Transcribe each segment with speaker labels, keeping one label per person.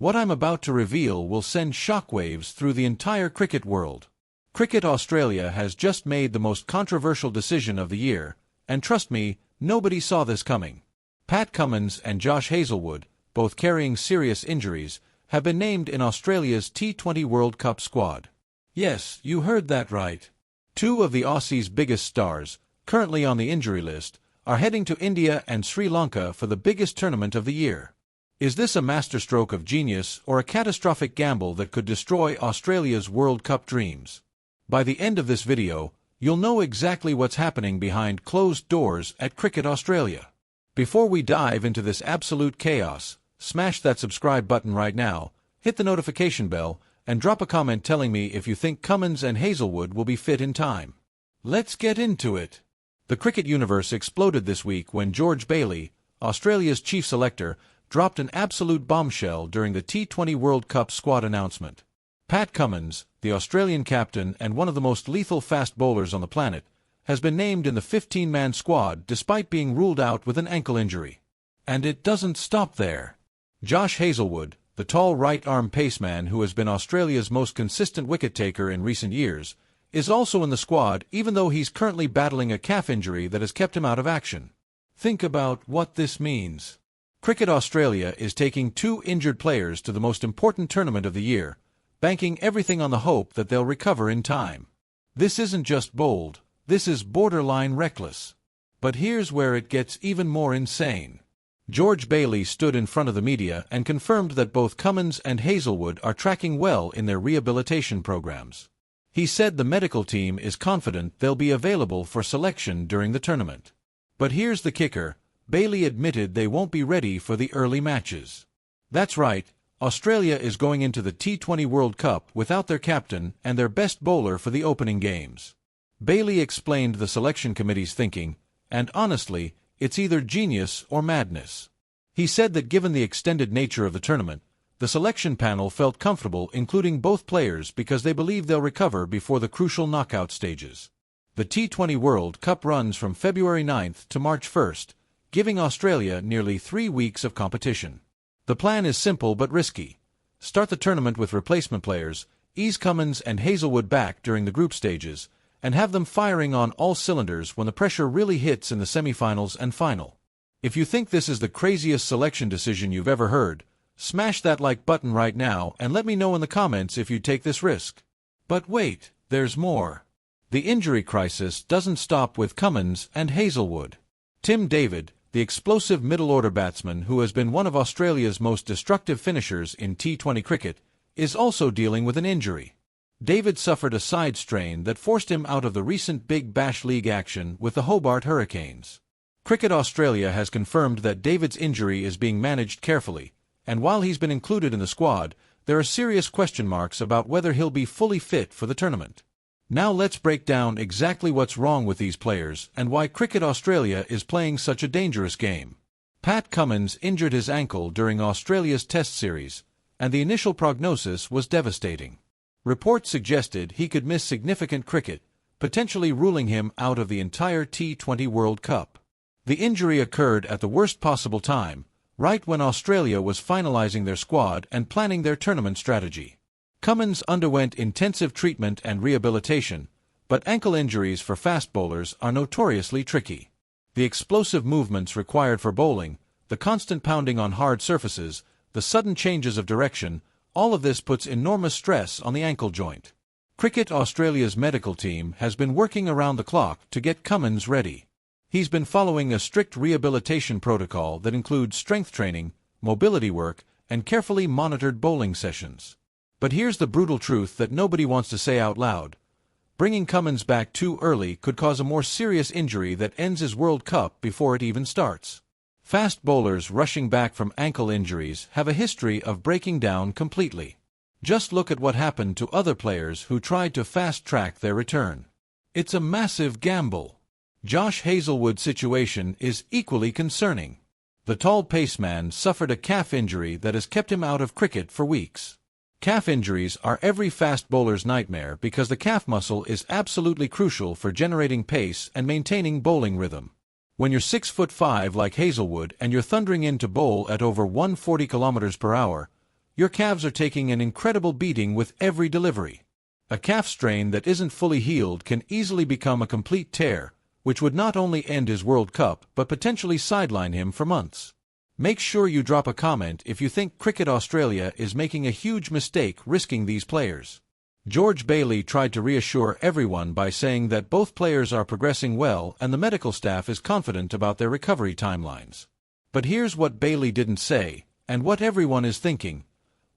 Speaker 1: What I'm about to reveal will send shockwaves through the entire cricket world. Cricket Australia has just made the most controversial decision of the year, and trust me, nobody saw this coming. Pat Cummins and Josh Hazelwood, both carrying serious injuries, have been named in Australia's T20 World Cup squad. Yes, you heard that right. Two of the Aussies' biggest stars, currently on the injury list, are heading to India and Sri Lanka for the biggest tournament of the year. Is this a masterstroke of genius or a catastrophic gamble that could destroy Australia's World Cup dreams? By the end of this video, you'll know exactly what's happening behind closed doors at Cricket Australia. Before we dive into this absolute chaos, smash that subscribe button right now, hit the notification bell, and drop a comment telling me if you think Cummins and Hazlewood will be fit in time. Let's get into it. The cricket universe exploded this week when George Bailey, Australia's chief selector, dropped an absolute bombshell during the T20 World Cup squad announcement. Pat Cummins, the Australian captain and one of the most lethal fast bowlers on the planet, has been named in the 15-man squad despite being ruled out with an ankle injury. And it doesn't stop there. Josh Hazelwood, the tall right-arm paceman who has been Australia's most consistent wicket-taker in recent years, is also in the squad even though he's currently battling a calf injury that has kept him out of action. Think about what this means. Cricket Australia is taking two injured players to the most important tournament of the year, banking everything on the hope that they'll recover in time. This isn't just bold, this is borderline reckless. But here's where it gets even more insane. George Bailey stood in front of the media and confirmed that both Cummins and Hazlewood are tracking well in their rehabilitation programs. He said the medical team is confident they'll be available for selection during the tournament. But here's the kicker. Bailey admitted they won't be ready for the early matches. That's right, Australia is going into the T20 World Cup without their captain and their best bowler for the opening games. Bailey explained the selection committee's thinking, and honestly, it's either genius or madness. He said that given the extended nature of the tournament, the selection panel felt comfortable including both players because they believe they'll recover before the crucial knockout stages. The T20 World Cup runs from February 9th to March 1st, giving Australia nearly 3 weeks of competition. The plan is simple but risky. Start the tournament with replacement players, ease Cummins and Hazlewood back during the group stages, and have them firing on all cylinders when the pressure really hits in the semifinals and final. If you think this is the craziest selection decision you've ever heard, smash that like button right now and let me know in the comments if you'd take this risk. But wait, there's more. The injury crisis doesn't stop with Cummins and Hazlewood. Tim David, the explosive middle-order batsman who has been one of Australia's most destructive finishers in T20 cricket, is also dealing with an injury. David suffered a side strain that forced him out of the recent Big Bash League action with the Hobart Hurricanes. Cricket Australia has confirmed that David's injury is being managed carefully, and while he's been included in the squad, there are serious question marks about whether he'll be fully fit for the tournament. Now let's break down exactly what's wrong with these players and why Cricket Australia is playing such a dangerous game. Pat Cummins injured his ankle during Australia's Test series, and the initial prognosis was devastating. Reports suggested he could miss significant cricket, potentially ruling him out of the entire T20 World Cup. The injury occurred at the worst possible time, right when Australia was finalizing their squad and planning their tournament strategy. Cummins underwent intensive treatment and rehabilitation, but ankle injuries for fast bowlers are notoriously tricky. The explosive movements required for bowling, the constant pounding on hard surfaces, the sudden changes of direction, all of this puts enormous stress on the ankle joint. Cricket Australia's medical team has been working around the clock to get Cummins ready. He's been following a strict rehabilitation protocol that includes strength training, mobility work, and carefully monitored bowling sessions. But here's the brutal truth that nobody wants to say out loud. Bringing Cummins back too early could cause a more serious injury that ends his World Cup before it even starts. Fast bowlers rushing back from ankle injuries have a history of breaking down completely. Just look at what happened to other players who tried to fast-track their return. It's a massive gamble. Josh Hazelwood's situation is equally concerning. The tall paceman suffered a calf injury that has kept him out of cricket for weeks. Calf injuries are every fast bowler's nightmare because the calf muscle is absolutely crucial for generating pace and maintaining bowling rhythm. When you're 6'5" like Hazlewood and you're thundering in to bowl at over 140 km/h, Your calves are taking an incredible beating with every delivery. A calf strain that isn't fully healed can easily become a complete tear, which would not only end his World Cup but potentially sideline him for months. Make sure you drop a comment if you think Cricket Australia is making a huge mistake risking these players. George Bailey tried to reassure everyone by saying that both players are progressing well and the medical staff is confident about their recovery timelines. But here's what Bailey didn't say, and what everyone is thinking.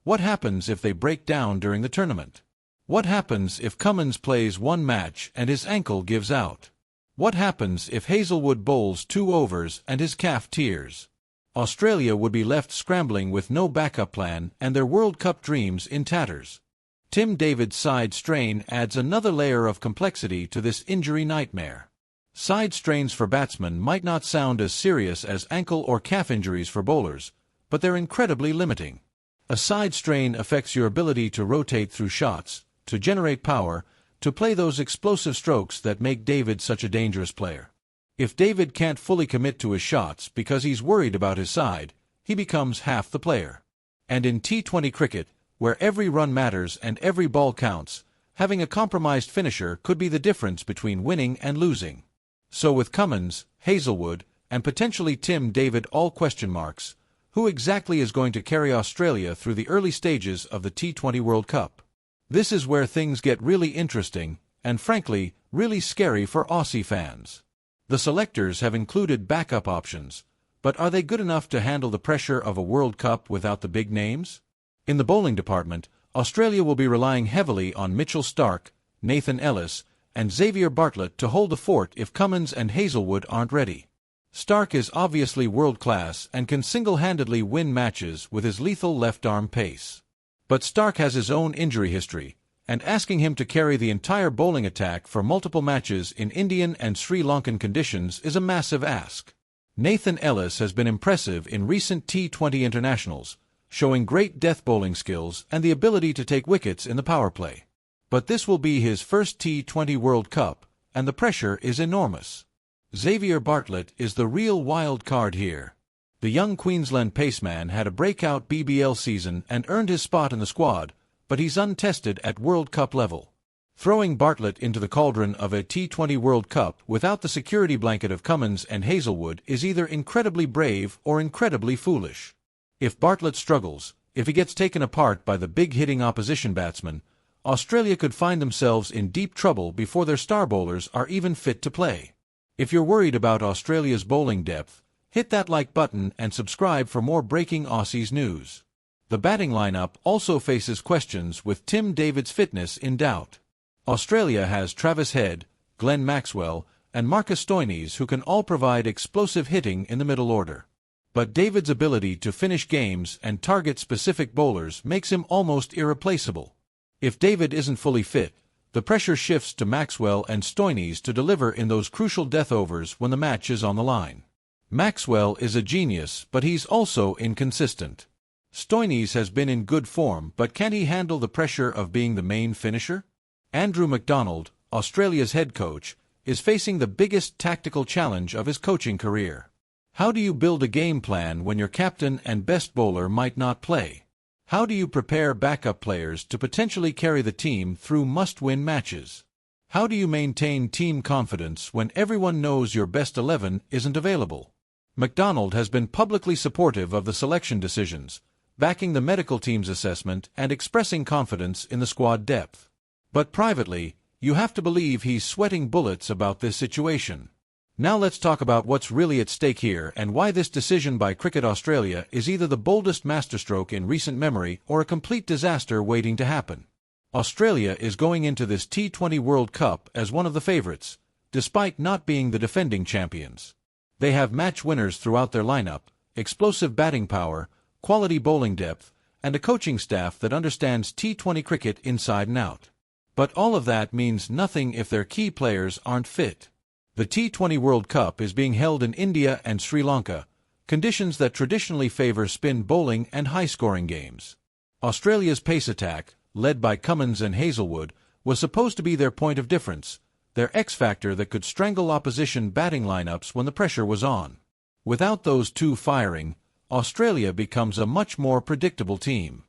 Speaker 1: What happens if they break down during the tournament? What happens if Cummins plays one match and his ankle gives out? What happens if Hazlewood bowls 2 overs and his calf tears? Australia would be left scrambling with no backup plan and their World Cup dreams in tatters. Tim David's side strain adds another layer of complexity to this injury nightmare. Side strains for batsmen might not sound as serious as ankle or calf injuries for bowlers, but they're incredibly limiting. A side strain affects your ability to rotate through shots, to generate power, to play those explosive strokes that make David such a dangerous player. If David can't fully commit to his shots because he's worried about his side, he becomes half the player. And in T20 cricket, where every run matters and every ball counts, having a compromised finisher could be the difference between winning and losing. So with Cummins, Hazlewood, and potentially Tim David all question marks, who exactly is going to carry Australia through the early stages of the T20 World Cup? This is where things get really interesting, and frankly, really scary for Aussie fans. The selectors have included backup options, but are they good enough to handle the pressure of a World Cup without the big names? In the bowling department, Australia will be relying heavily on Mitchell Starc, Nathan Ellis, and Xavier Bartlett to hold the fort if Cummins and Hazlewood aren't ready. Starc is obviously world-class and can single-handedly win matches with his lethal left-arm pace. But Starc has his own injury history, and asking him to carry the entire bowling attack for multiple matches in Indian and Sri Lankan conditions is a massive ask. Nathan Ellis has been impressive in recent T20 internationals, showing great death bowling skills and the ability to take wickets in the power play. But this will be his first T20 World Cup, and the pressure is enormous. Xavier Bartlett is the real wild card here. The young Queensland paceman had a breakout BBL season and earned his spot in the squad, but he's untested at World Cup level. Throwing Bartlett into the cauldron of a T20 World Cup without the security blanket of Cummins and Hazlewood is either incredibly brave or incredibly foolish. If Bartlett struggles, if he gets taken apart by the big-hitting opposition batsmen, Australia could find themselves in deep trouble before their star bowlers are even fit to play. If you're worried about Australia's bowling depth, hit that like button and subscribe for more breaking Aussies news. The batting lineup also faces questions with Tim David's fitness in doubt. Australia has Travis Head, Glenn Maxwell, and Marcus Stoinis who can all provide explosive hitting in the middle order. But David's ability to finish games and target specific bowlers makes him almost irreplaceable. If David isn't fully fit, the pressure shifts to Maxwell and Stoinis to deliver in those crucial death overs when the match is on the line. Maxwell is a genius, but he's also inconsistent. Stoinis has been in good form, but can he handle the pressure of being the main finisher? Andrew McDonald, Australia's head coach, is facing the biggest tactical challenge of his coaching career. How do you build a game plan when your captain and best bowler might not play? How do you prepare backup players to potentially carry the team through must-win matches? How do you maintain team confidence when everyone knows your best 11 isn't available? McDonald has been publicly supportive of the selection decisions, backing the medical team's assessment and expressing confidence in the squad depth. But privately, you have to believe he's sweating bullets about this situation. Now let's talk about what's really at stake here and why this decision by Cricket Australia is either the boldest masterstroke in recent memory or a complete disaster waiting to happen. Australia is going into this T20 World Cup as one of the favourites, despite not being the defending champions. They have match winners throughout their lineup, explosive batting power, quality bowling depth, and a coaching staff that understands T20 cricket inside and out. But all of that means nothing if their key players aren't fit. The T20 World Cup is being held in India and Sri Lanka, conditions that traditionally favor spin bowling and high-scoring games. Australia's pace attack, led by Cummins and Hazlewood, was supposed to be their point of difference, their X-factor that could strangle opposition batting lineups when the pressure was on. Without those two firing, Australia becomes a much more predictable team.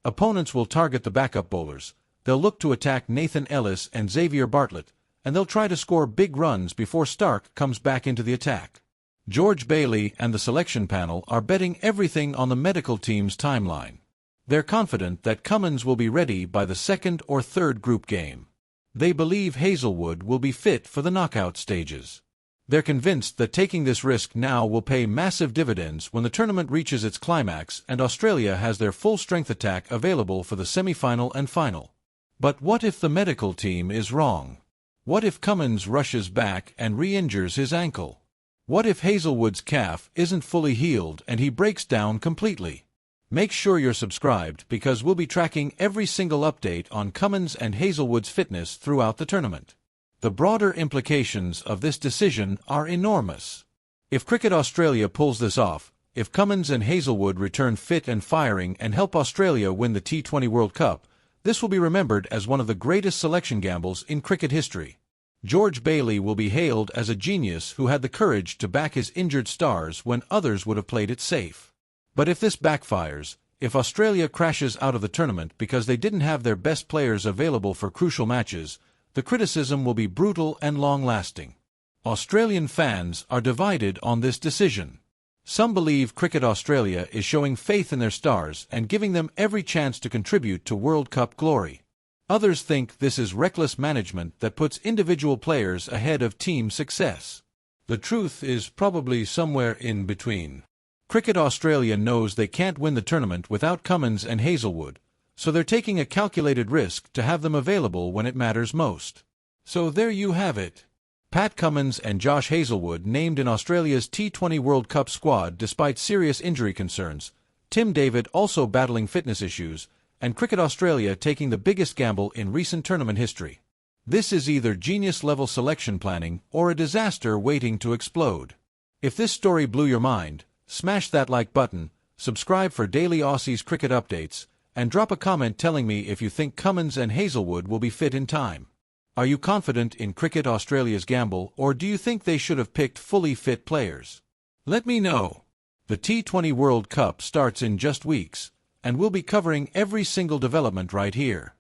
Speaker 1: Opponents will target the backup bowlers, they'll look to attack Nathan Ellis and Xavier Bartlett, and they'll try to score big runs before Stark comes back into the attack. George Bailey and the selection panel are betting everything on the medical team's timeline. They're confident that Cummins will be ready by the second or third group game. They believe Hazlewood will be fit for the knockout stages. They're convinced that taking this risk now will pay massive dividends when the tournament reaches its climax and Australia has their full-strength attack available for the semi-final and final. But what if the medical team is wrong? What if Cummins rushes back and re-injures his ankle? What if Hazlewood's calf isn't fully healed and he breaks down completely? Make sure you're subscribed because we'll be tracking every single update on Cummins and Hazlewood's fitness throughout the tournament. The broader implications of this decision are enormous. If Cricket Australia pulls this off, if Cummins and Hazlewood return fit and firing and help Australia win the T20 World Cup, this will be remembered as one of the greatest selection gambles in cricket history. George Bailey will be hailed as a genius who had the courage to back his injured stars when others would have played it safe. But if this backfires, if Australia crashes out of the tournament because they didn't have their best players available for crucial matches, the criticism will be brutal and long-lasting. Australian fans are divided on this decision. Some believe Cricket Australia is showing faith in their stars and giving them every chance to contribute to World Cup glory. Others think this is reckless management that puts individual players ahead of team success. The truth is probably somewhere in between. Cricket Australia knows they can't win the tournament without Cummins and Hazlewood, so they're taking a calculated risk to have them available when it matters most. So there you have it. Pat Cummins and Josh Hazelwood named in Australia's T20 World Cup squad despite serious injury concerns, Tim David also battling fitness issues, and Cricket Australia taking the biggest gamble in recent tournament history. This is either genius-level selection planning or a disaster waiting to explode. If this story blew your mind, smash that like button, subscribe for daily Aussies cricket updates, and drop a comment telling me if you think Cummins and Hazlewood will be fit in time. Are you confident in Cricket Australia's gamble, or do you think they should have picked fully fit players? Let me know. The T20 World Cup starts in just weeks, and we'll be covering every single development right here.